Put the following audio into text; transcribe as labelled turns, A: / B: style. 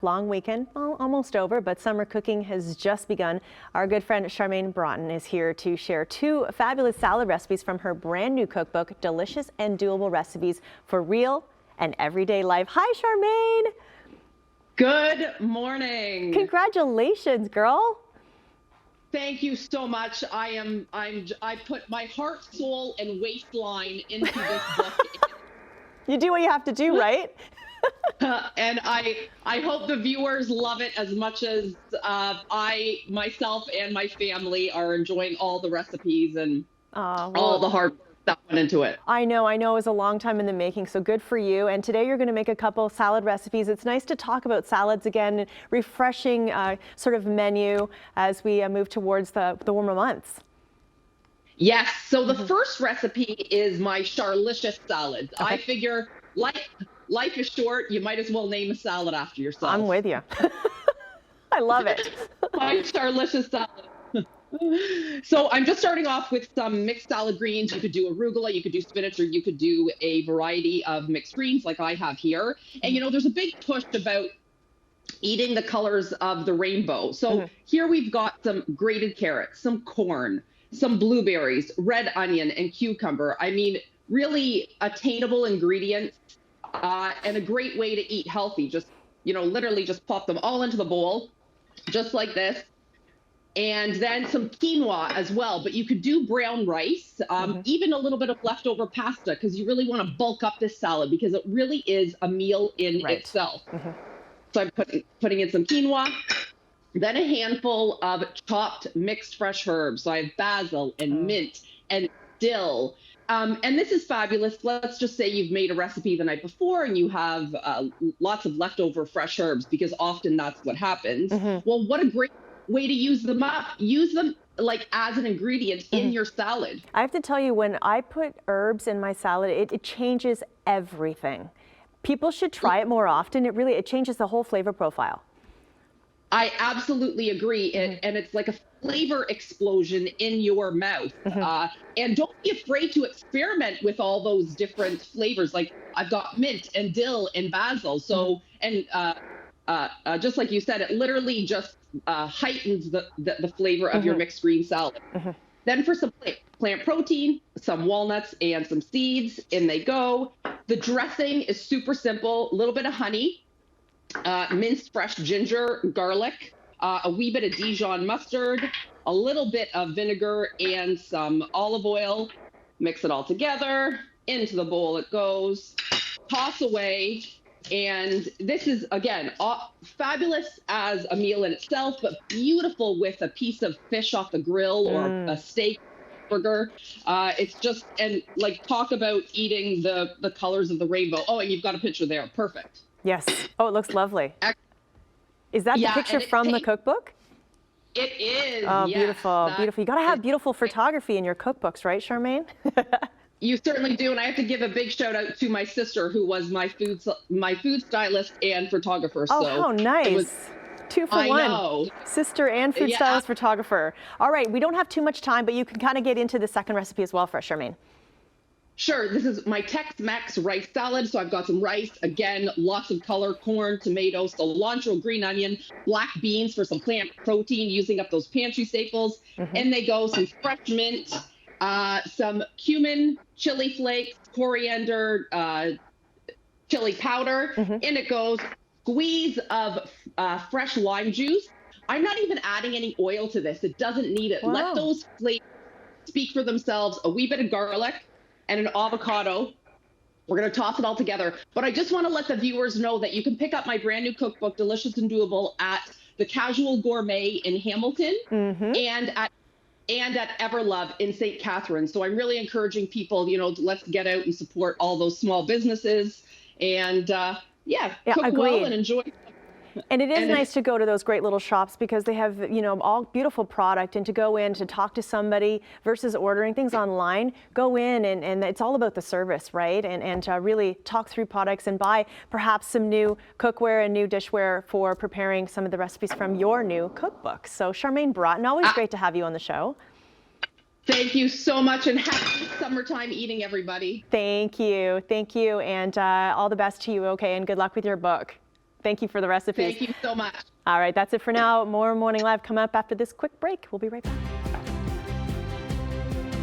A: Long weekend, well, almost over, but summer cooking has just begun. Our good friend Charmaine Broughton is here to share two fabulous salad recipes from her brand new cookbook, Delicious and Doable Recipes for Real and Everyday Life. Hi, Charmaine.
B: Good morning.
A: Congratulations, girl.
B: Thank you so much. I put my heart, soul, and waistline into this book.
A: You do what you have to do, right?
B: And I hope the viewers love it as much as I myself and my family are enjoying all the recipes and all the hard work that went into it.
A: I know it was a long time in the making, so good for you. And today you're going to make a couple salad recipes. It's nice to talk about salads again, refreshing sort of menu as we move towards the warmer months.
B: Yes, so the first recipe is my Charlicious salad. Okay. I figure life is short, you might as well name a salad after yourself.
A: I'm with you. I love it.
B: My Charlicious salad. So I'm just starting off with some mixed salad greens. You could do arugula, you could do spinach, or you could do a variety of mixed greens like I have here. And you know, there's a big push about eating the colors of the rainbow. So here we've got some grated carrots, some corn, some blueberries, red onion, and cucumber. I mean, really attainable ingredients. And a great way to eat healthy. Just, you know, literally just pop them all into the bowl, just like this. And then some quinoa as well, but you could do brown rice, even a little bit of leftover pasta, because you really want to bulk up this salad because it really is a meal in itself. So I'm putting in some quinoa, then a handful of chopped mixed fresh herbs. So I have basil and mint and dill. And this is fabulous. Let's just say you've made a recipe the night before and you have lots of leftover fresh herbs, because often that's what happens. Well, what a great way to use them up. Use them like as an ingredient in your salad.
A: I have to tell you, when I put herbs in my salad, it changes everything. People should try it more often. It changes the whole flavor profile.
B: I absolutely agree. And it's like a flavor explosion in your mouth. And don't be afraid to experiment with all those different flavors. Like I've got mint and dill and basil. So, and just like you said, it literally just heightens the flavor of your mixed green salad. Then for some plant protein, some walnuts and some seeds, in they go. The dressing is super simple. A little bit of honey, minced fresh ginger, garlic, a wee bit of Dijon mustard, a little bit of vinegar, and some olive oil. Mix it all together. Into the bowl it goes. Toss away. And this is, again, fabulous as a meal in itself, but beautiful with a piece of fish off the grill or a steak burger. It's just, and like, talk about eating the colors of the rainbow. Oh, and you've got a picture there. Perfect.
A: Yes. Oh, it looks lovely. Is that the picture from the cookbook?
B: It is.
A: Oh,
B: yes,
A: beautiful, beautiful. You got to have beautiful photography in your cookbooks, right, Charmaine?
B: You certainly do, and I have to give a big shout out to my sister, who was my food stylist and photographer.
A: Oh, so how nice! 2 for 1.
B: Know.
A: Sister and food stylist, photographer. All right, we don't have too much time, but you can kind of get into the second recipe as well for us, Charmaine.
B: Sure. This is my Tex-Mex rice salad. So I've got some rice, again, lots of color, corn, tomatoes, cilantro, green onion, black beans for some plant protein, using up those pantry staples. And they go some fresh mint, some cumin, chili flakes, coriander, chili powder. And it goes squeeze of fresh lime juice. I'm not even adding any oil to this. It doesn't need it. Wow. Let those flavors speak for themselves. A wee bit of garlic and an avocado. We're going to toss it all together. But I just want to let the viewers know that you can pick up my brand new cookbook, Delicious and Doable, at the Casual Gourmet in Hamilton and at Everlove in St. Catharines. So I'm really encouraging people, you know, let's get out and support all those small businesses and cook well and enjoy.
A: And it is nice to go to those great little shops because they have, you know, all beautiful product, and to go in to talk to somebody versus ordering things online. Go in and it's all about the service, right? And really talk through products and buy perhaps some new cookware and new dishware for preparing some of the recipes from your new cookbook. So Charmaine Broughton, always great to have you on the show.
B: Thank you so much, and happy summertime eating, everybody.
A: Thank you. Thank you. And all the best to you, okay? And good luck with your book. Thank you for the recipes.
B: Thank you so much.
A: All right, that's it for now. More Morning Live come up after this quick break. We'll be right back.